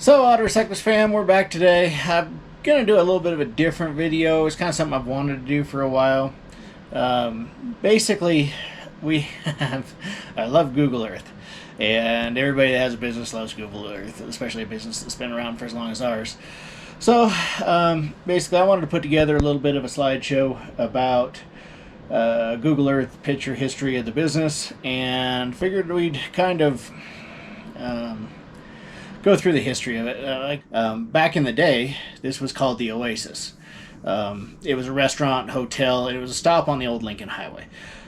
So, Autocyclist fam, we're back today. I'm going to do a little bit of a different video. It's kind of something I've wanted to do for a while. Basically, I love Google Earth. And everybody that has a business loves Google Earth, especially a business that's been around for as long as ours. So, basically, I wanted to put together a little bit of a slideshow about Google Earth picture history of the business, and figured we'd kind of go through the history of it. Back in the day, this was called the Oasis. It was a restaurant, hotel, and it was a stop on the old Lincoln Highway.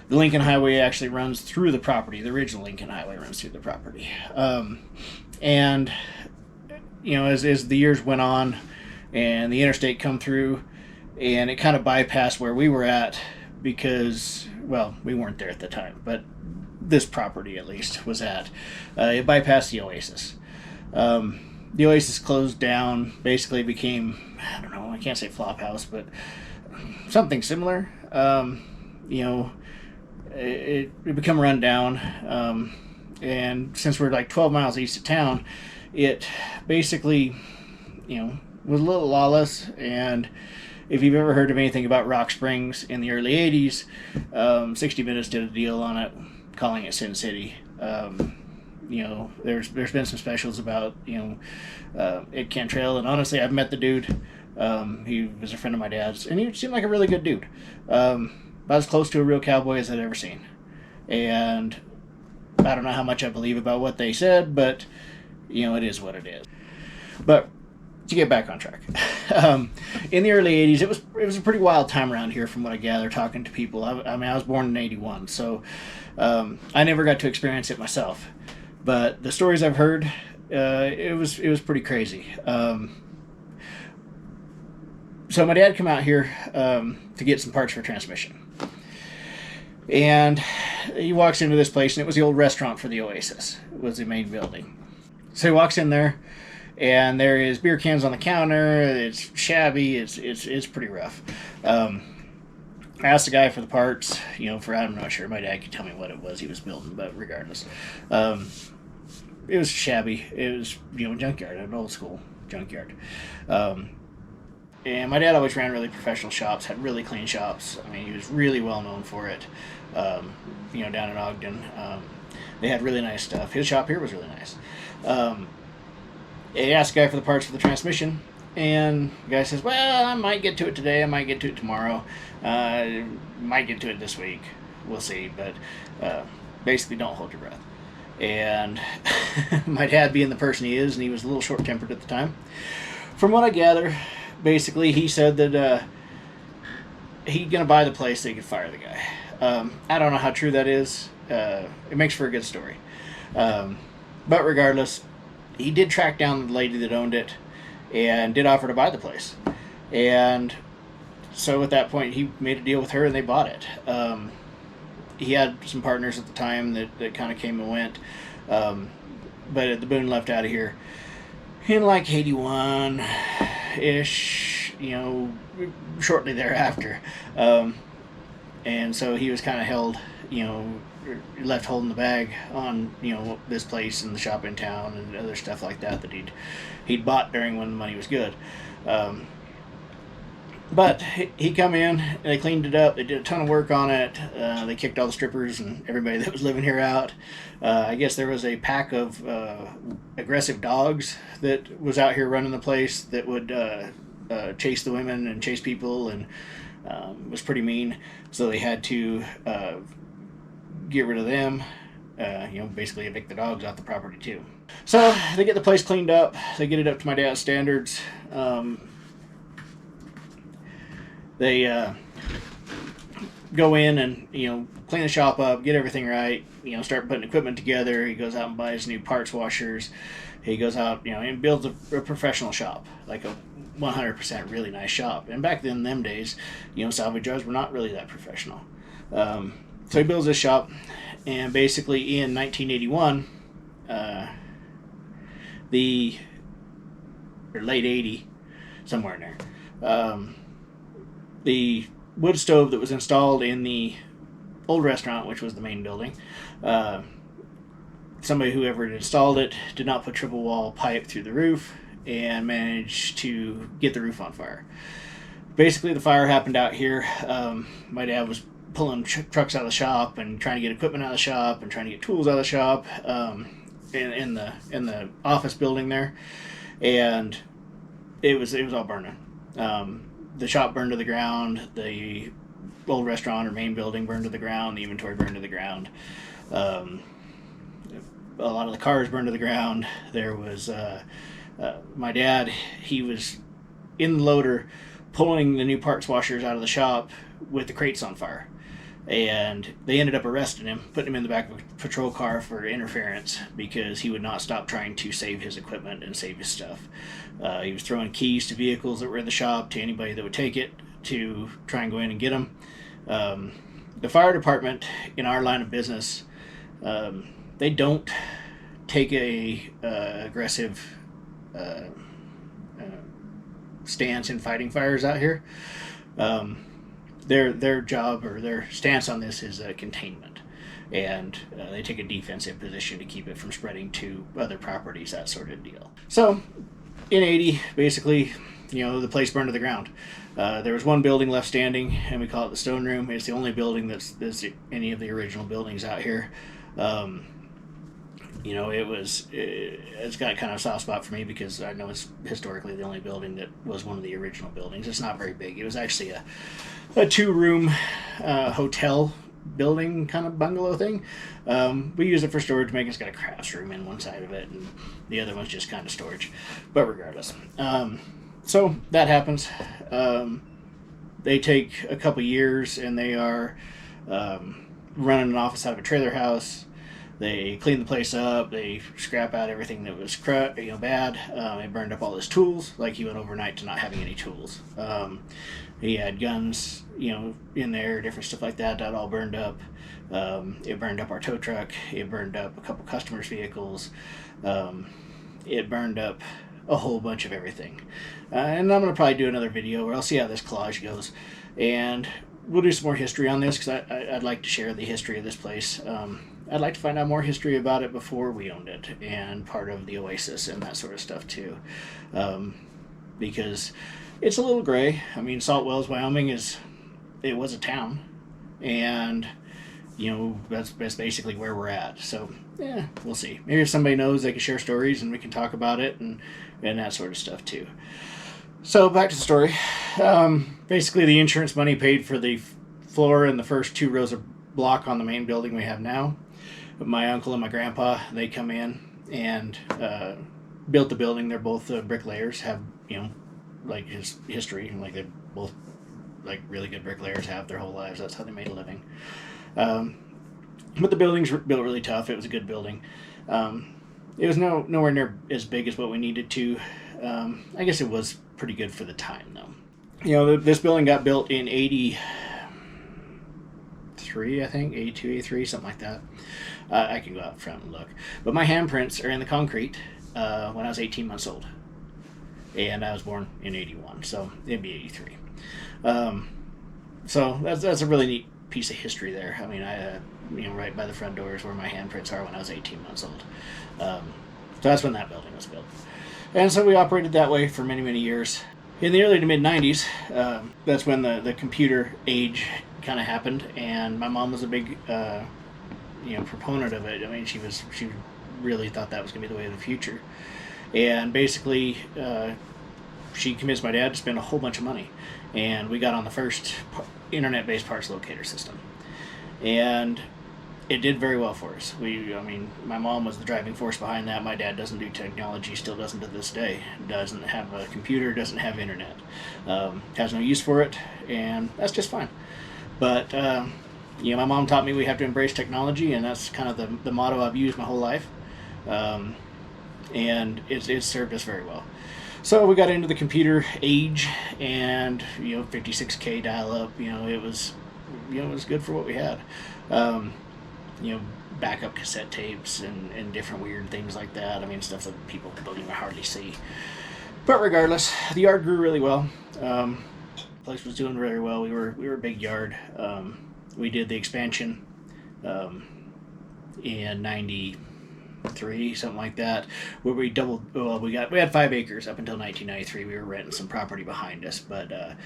The Lincoln Highway actually runs through the property. The original Lincoln Highway runs through the property. And, you know, as the years went on and the interstate come through, and it kind of bypassed where we were at because, well, we weren't there at the time, but this property at least was at. It bypassed the Oasis. The Oasis closed down, basically became, I don't know, I can't say flop house, but something similar. You know, it become run down, and since we're like 12 miles east of town, it basically, you know, was a little lawless. And if you've ever heard of anything about Rock Springs in the early 80s, 60 Minutes did a deal on it, calling it Sin City. You know, there's been some specials about, you know, Ed Cantrell, and honestly, I've met the dude. He was a friend of my dad's, and he seemed like a really good dude. About as close to a real cowboy as I'd ever seen. And I don't know how much I believe about what they said, but, you know, it is what it is. But to get back on track, in the early 80s, it was a pretty wild time around here from what I gather talking to people. I mean, I was born in 81, so I never got to experience it myself. But the stories I've heard, it was pretty crazy. So my dad came out here to get some parts for transmission. And he walks into this place, and it was the old restaurant for the Oasis. It was the main building. So he walks in there, and there is beer cans on the counter. It's shabby. It's pretty rough. I asked the guy for the parts, you know, I'm not sure. My dad could tell me what it was he was building, but regardless. It was shabby. It was, you know, junkyard, an old school junkyard. And my dad always ran really professional shops, had really clean shops. I mean, he was really well known for it, you know, down in Ogden. They had really nice stuff. His shop here was really nice. He asked the guy for the parts for the transmission, and the guy says, well, I might get to it today, I might get to it tomorrow, might get to it this week, we'll see, but basically don't hold your breath. And my dad, being the person he is, and he was a little short-tempered at the time, from what I gather, basically he said that he's going to buy the place so he could fire the guy. I don't know how true that is. It makes for a good story. But regardless, he did track down the lady that owned it and did offer to buy the place. And so at that point, he made a deal with her and they bought it. He had some partners at the time that kind of came and went. But the Boone left out of here in like 81-ish, you know, shortly thereafter. And so he was kind of held, you know, left holding the bag on, you know, this place and the shop in town and other stuff like that he'd bought during when the money was good. But he come in, they cleaned it up, they did a ton of work on it, they kicked all the strippers and everybody that was living here out. I guess there was a pack of aggressive dogs that was out here running the place that would chase the women and chase people, and was pretty mean, so they had to get rid of them. Basically evict the dogs off the property too. So they get the place cleaned up. They get it up to my dad's standards. They go in and clean the shop up, get everything right. Start putting equipment together. He goes out and buys new parts washers. He goes out, and builds a professional shop, like a 100% really nice shop. And back then, them days, salvage yards were not really that professional. So he builds this shop, and basically in 1981, or late 80, somewhere in there, the wood stove that was installed in the old restaurant, which was the main building, whoever had installed it did not put triple wall pipe through the roof and managed to get the roof on fire. Basically, the fire happened out here. My dad was pulling trucks out of the shop and trying to get equipment out of the shop and trying to get tools out of the shop in the office building there, and it was all burning. The shop burned to the ground. The old restaurant or main building burned to the ground. The inventory burned to the ground. A lot of the cars burned to the ground. There was my dad. He was in the loader pulling the new parts washers out of the shop with the crates on fire. And they ended up arresting him, putting him in the back of a patrol car for interference because he would not stop trying to save his equipment and save his stuff. He was throwing keys to vehicles that were in the shop to anybody that would take it to try and go in and get them. The fire department in our line of business, they don't take a aggressive stance in fighting fires out here. Their job or their stance on this is containment, and they take a defensive position to keep it from spreading to other properties, that sort of deal. So in 80, basically, the place burned to the ground. There was one building left standing, and we call it the Stone Room. It's the only building that's any of the original buildings out here. It's got kind of a soft spot for me because I know it's historically the only building that was one of the original buildings. It's not very big. It was actually a two-room hotel building kind of bungalow thing. We use it for storage. It's got a crafts room in one side of it, and the other one's just kind of storage. But regardless, so that happens. They take a couple years, and they are running an office out of a trailer house. They clean the place up. They scrap out everything that was bad. They burned up all his tools. Like, he went overnight to not having any tools. He had guns, in there, different stuff like that. That all burned up. It burned up our tow truck. It burned up a couple customers' vehicles. It burned up a whole bunch of everything. And I'm going to probably do another video where I'll see how this collage goes. And we'll do some more history on this because I'd like to share the history of this place. I'd like to find out more history about it before we owned it, and part of the Oasis and that sort of stuff too, because it's a little gray. Salt Wells, Wyoming was a town, and that's basically where we're at. So yeah, we'll see. Maybe if somebody knows, they can share stories and we can talk about it and that sort of stuff too. So back to the story. Basically, the insurance money paid for the floor and the first 2 rows of block on the main building we have now. My uncle and my grandpa, they come in and built the building. They're both bricklayers, have like his history, like they both like really good bricklayers have their whole lives. That's how they made a living. But the building's built really tough. It was a good building. It was nowhere near as big as what we needed to. I guess it was pretty good for the time, though. This building got built in 83, I think, 82, 83, something like that. I can go out front and look. But my handprints are in the concrete when I was 18 months old. And I was born in 81, so it'd be 83. So that's a really neat piece of history there. Right by the front doors where my handprints are when I was 18 months old. So that's when that building was built. And so we operated that way for many, many years. In the early to mid 90s, that's when the computer age kind of happened, and my mom was a big proponent of it. She really thought that was going to be the way of the future. And basically, she convinced my dad to spend a whole bunch of money, and we got on the first internet-based parts locator system, and it did very well for us. I mean, my mom was the driving force behind that. My dad doesn't do technology, still doesn't to this day. Doesn't have a computer, doesn't have internet, has no use for it, and that's just fine. But my mom taught me we have to embrace technology, and that's kind of the motto I've used my whole life, and it's served us very well. So we got into the computer age, and 56K dial-up. It was good for what we had. Backup cassette tapes and different weird things like that. I mean, stuff that people don't even hardly see. But regardless, the yard grew really well. The place was doing very well. We were a big yard. We did the expansion in '93, something like that, where we doubled. Well, we had 5 acres up until 1993. We were renting some property behind us, but it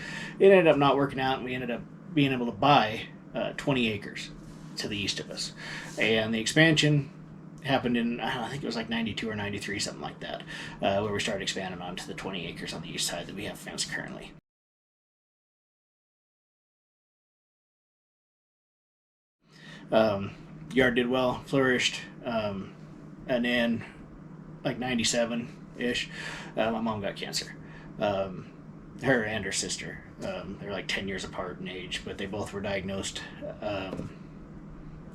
ended up not working out, and we ended up being able to buy 20 acres to the east of us, and the expansion happened in, I think it was like 92 or 93, something like that, where we started expanding onto the 20 acres on the east side that we have fenced currently. Yard did well, flourished, and then like 97-ish, my mom got cancer. Her and her sister, they're like 10 years apart in age, but they both were diagnosed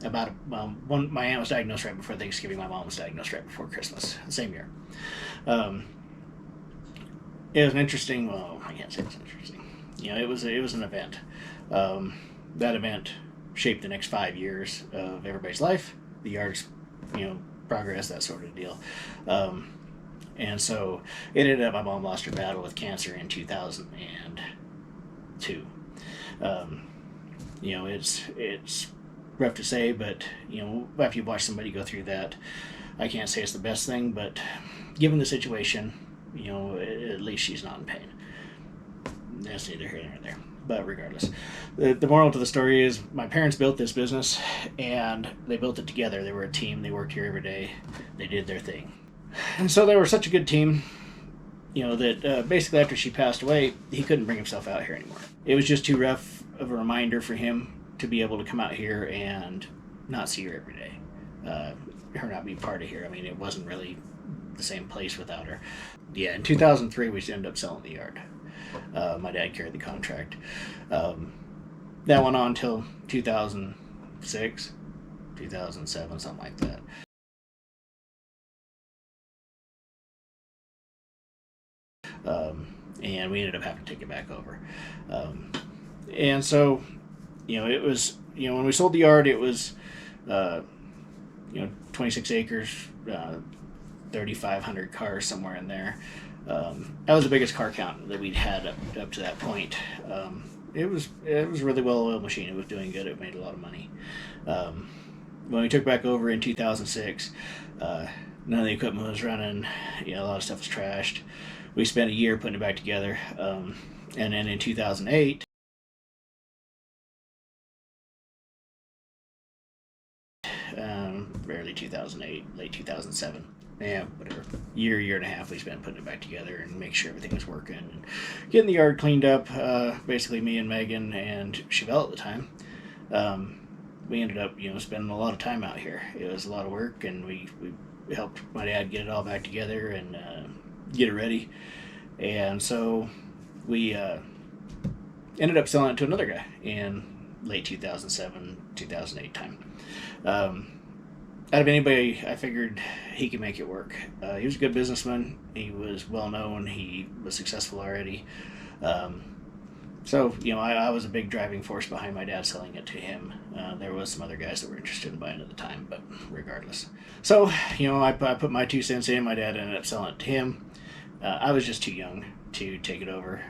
my aunt was diagnosed right before Thanksgiving. My mom was diagnosed right before Christmas, the same year. It was an interesting. Well, I can't say it was interesting. It was an event. That event shaped the next 5 years of everybody's life, the yard's, progress, that sort of deal. And so it ended up, my mom lost her battle with cancer in 2002. It's rough to say, but after you watch somebody go through that, I can't say it's the best thing, but given the situation, at least she's not in pain. That's neither here nor there. But regardless, the moral to the story is my parents built this business, and they built it together. They were a team. They worked here every day. They did their thing. And so they were such a good team, that basically after she passed away, he couldn't bring himself out here anymore. It was just too rough of a reminder for him to be able to come out here and not see her every day. Her not be part of here. I mean, it wasn't really the same place without her. Yeah, in 2003, we ended up selling the yard. My dad carried the contract. That went on until 2006, 2007, something like that. And we ended up having to take it back over. And so, it was, when we sold the yard, it was, 26 acres, 3,500 cars, somewhere in there. That was the biggest car count that we'd had up to that point. It was a really well-oiled machine. It was doing good. It made a lot of money. When we took back over in 2006, none of the equipment was running. A lot of stuff was trashed. We spent a year putting it back together. And then in 2008, early 2008, late 2007. Yeah, whatever. Year and a half we spent putting it back together and make sure everything was working and getting the yard cleaned up. Basically, me and Megan and Chevelle at the time. We ended up, spending a lot of time out here. It was a lot of work, and we helped my dad get it all back together and get it ready. And so we ended up selling it to another guy in late 2007, 2008 time. Out of anybody, I figured he could make it work. He was a good businessman. He was well known. He was successful already. So, I was a big driving force behind my dad selling it to him. There was some other guys that were interested in buying it at the time, but regardless. So, I put my 2 cents in. My dad ended up selling it to him. I was just too young to take it over.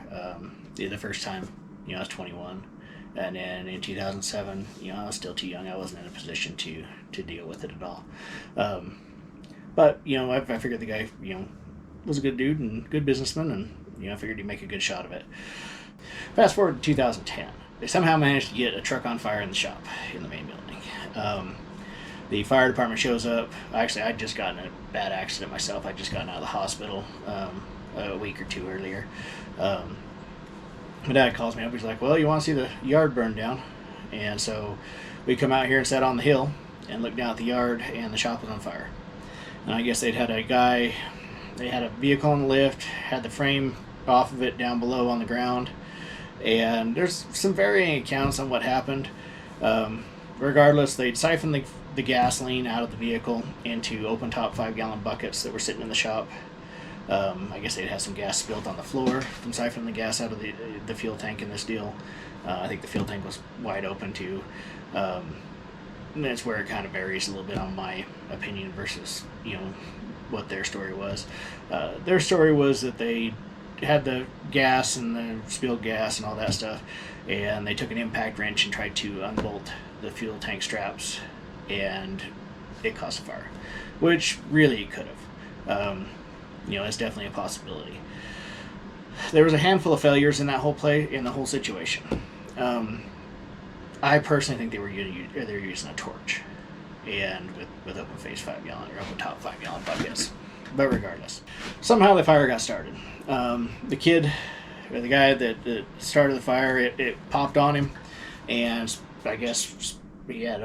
The first time, I was 21. And then in 2007, I was still too young. I wasn't in a position to deal with it at all. But, I figured the guy, was a good dude and good businessman, and, I figured he'd make a good shot of it. Fast forward to 2010. They somehow managed to get a truck on fire in the shop in the main building. The fire department shows up. Actually, I'd just gotten in a bad accident myself. I'd just gotten out of the hospital. a week or two earlier. My dad calls me up. He's like, "Well, you want to see the yard burn down?" And so we come out here and sat on the hill and looked down at the yard, and the shop was on fire. And I guess they had a vehicle on the lift, had the frame off of it down below on the ground, and there's some varying accounts on what happened. Regardless, they'd siphoned the gasoline out of the vehicle into open top 5-gallon buckets that were sitting in the shop. I guess they'd had some gas spilled on the floor from siphoning the gas out of the fuel tank in this deal. I think the fuel tank was wide open too. And that's where it kind of varies a little bit on my opinion versus, what their story was. Their story was that they had the gas and the spilled gas and all that stuff, and they took an impact wrench and tried to unbolt the fuel tank straps, and it caused a fire, which really could have. It's definitely a possibility. There was a handful of failures in that in the whole situation. I personally think they were using a torch, and with open face 5-gallon or open top 5-gallon buckets. But regardless, somehow the fire got started. The guy that started the fire, it popped on him, and I guess he had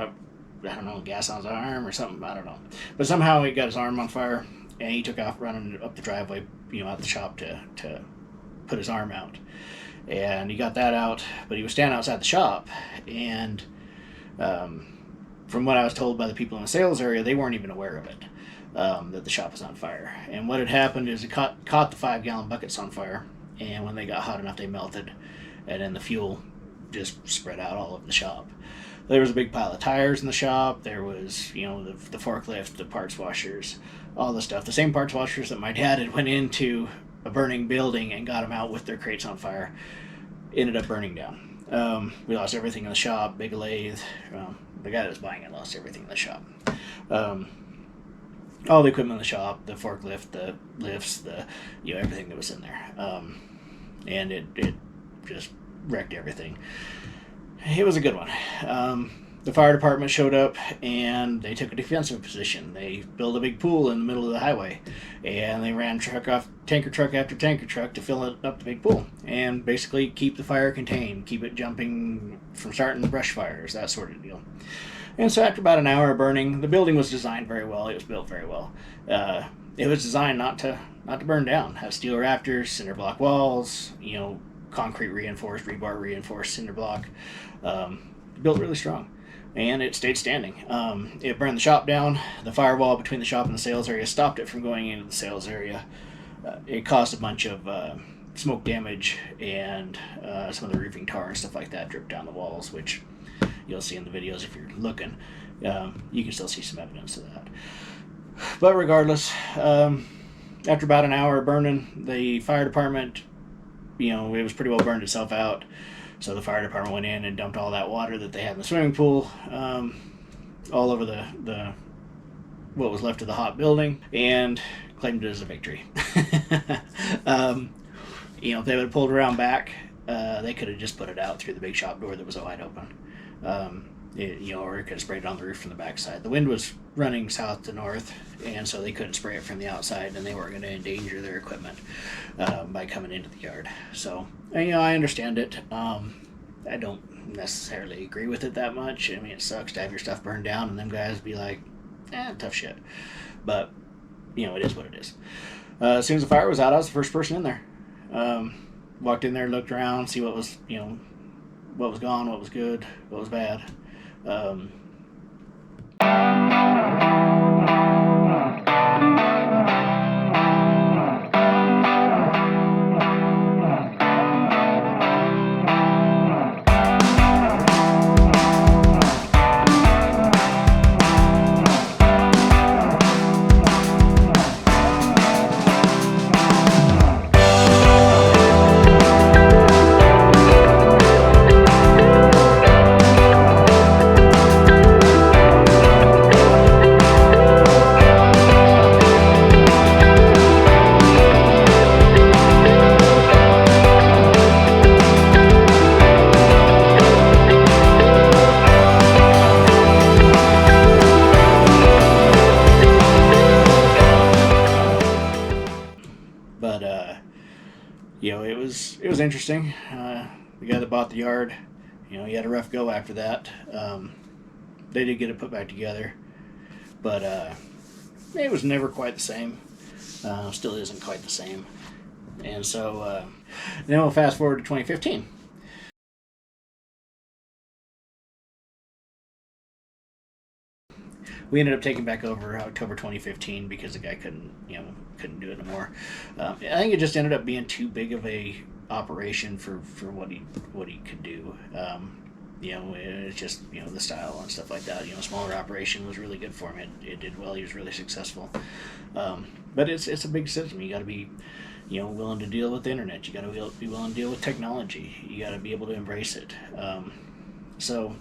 gas on his arm or something. I don't know. But somehow he got his arm on fire, and he took off running up the driveway, out the shop to put his arm out. And he got that out, but he was standing outside the shop, and from what I was told by the people in the sales area, they weren't even aware of it, that the shop was on fire. And what had happened is it caught the 5-gallon buckets on fire, and when they got hot enough, they melted, and then the fuel just spread out all over the shop. There was a big pile of tires in the shop. There was, the forklift, the parts washers, all the stuff. The same parts washers that my dad had went into a burning building and got them out with their crates on fire ended up burning down. We lost everything in the shop. Big lathe. The guy that was buying it lost everything in the shop. All the equipment in the shop, the forklift, the lifts, everything that was in there. And it just wrecked everything. It was a good one. The fire department showed up, and they took a defensive position. They built a big pool in the middle of the highway, and they ran tanker truck after tanker truck to fill up the big pool, and basically keep the fire contained, keep it jumping from starting brush fires, that sort of deal. And so after about an hour of burning, the building was designed very well. It was built very well. It was designed not to burn down. Have steel rafters, cinder block walls, concrete reinforced, rebar reinforced cinder block. Built really strong. And it stayed standing. It burned the shop down. The firewall between the shop and the sales area stopped it from going into the sales area. It caused a bunch of smoke damage, and some of the roofing tar and stuff like that dripped down the walls, which you'll see in the videos if you're looking. You can still see some evidence of that. But regardless, after about an hour of burning, the fire department, it was pretty well burned itself out. So the fire department went in and dumped all that water that they had in the swimming pool all over the what was left of the hot building, and claimed it as a victory. If they would have pulled around back, they could have just put it out through the big shop door that was wide open. Or it could have sprayed it on the roof from the backside. The wind was running south to north, and so they couldn't spray it from the outside, and they weren't going to endanger their equipment by coming into the yard. So, I understand it. I don't necessarily agree with it that much. I mean, it sucks to have your stuff burned down, and them guys be like, tough shit. But, it is what it is. As soon as the fire was out, I was the first person in there. Walked in there, looked around, see what was, what was gone, what was good, what was bad. interesting. The guy that bought the yard, he had a rough go after that. They did get it put back together, but it was never quite the same. Still isn't quite the same. And so then we'll fast forward to 2015. We ended up taking back over October 2015 because the guy couldn't do it anymore. I think it just ended up being too big of a operation for what he could do. It's just the style and stuff like that. Smaller operation was really good for him. It did well. He was really successful. But it's a big system. You got to be willing to deal with the internet. You got to be willing to deal with technology. You got to be able to embrace it. So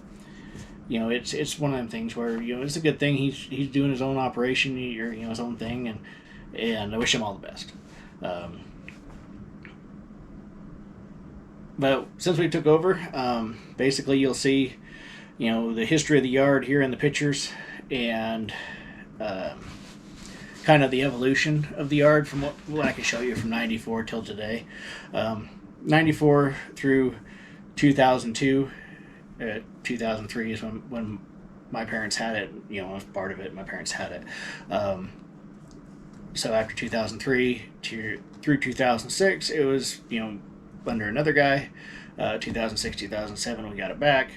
it's one of them things where it's a good thing he's doing his own operation, or his own thing, and I wish him all the best. But since we took over, basically you'll see the history of the yard here in the pictures, and kind of the evolution of the yard from what I can show you from 94 till today. 94 through 2002. 2003 is when my parents had it. I was part of it. My parents had it. So after 2003 through 2006, it was under another guy. 2006, 2007, we got it back,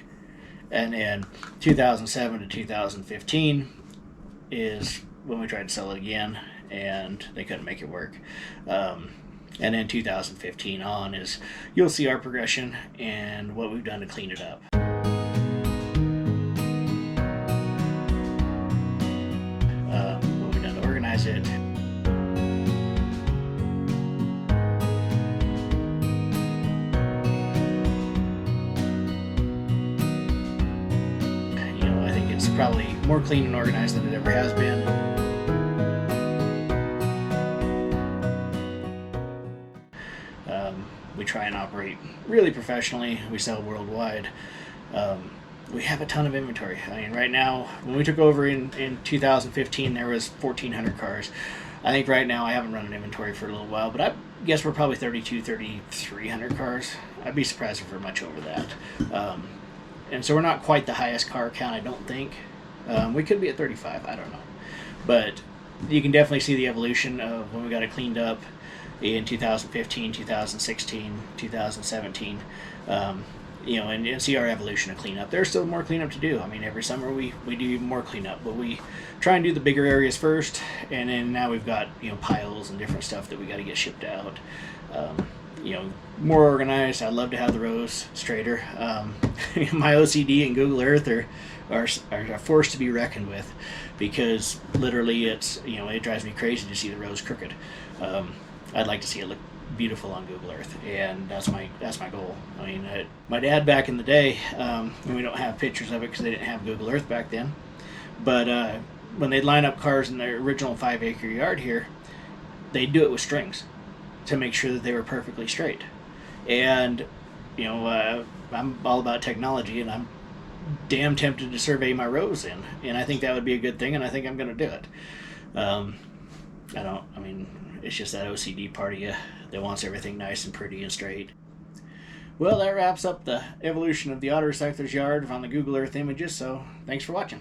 and then 2007 to 2015 is when we tried to sell it again, and they couldn't make it work. And then 2015 on is you'll see our progression and what we've done to clean it up. What we've done to organize it. I think it's probably more clean and organized than it ever has been. We try and operate really professionally. We sell worldwide. We have a ton of inventory. I mean, right now, when we took over in 2015, there was 1,400 cars. I think right now I haven't run an inventory for a little while, but I guess we're probably 3,300 cars. I'd be surprised if we're much over that. And so we're not quite the highest car count, I don't think. We could be at 35, I don't know. But you can definitely see the evolution of when we got it cleaned up in 2015, 2016, 2017, and see our evolution of cleanup. There's still more cleanup to do. I mean, every summer we do even more cleanup, but we try and do the bigger areas first, and then now we've got piles and different stuff that we got to get shipped out. More organized. I'd love to have the rows straighter. My OCD and Google Earth are a force to be reckoned with, because literally it drives me crazy to see the rows crooked. I'd like to see it look beautiful on Google Earth, and that's my goal. I mean, my dad back in the day, and we don't have pictures of it because they didn't have Google Earth back then, but when they'd line up cars in their original 5-acre yard here, they'd do it with strings to make sure that they were perfectly straight. And I'm all about technology, and I'm damn tempted to survey my rows in, and I think that would be a good thing, and I think I'm going to do it. It's just that OCD part of you that wants everything nice and pretty and straight. Well, that wraps up the evolution of the auto recycler's yard on the Google Earth images, so thanks for watching.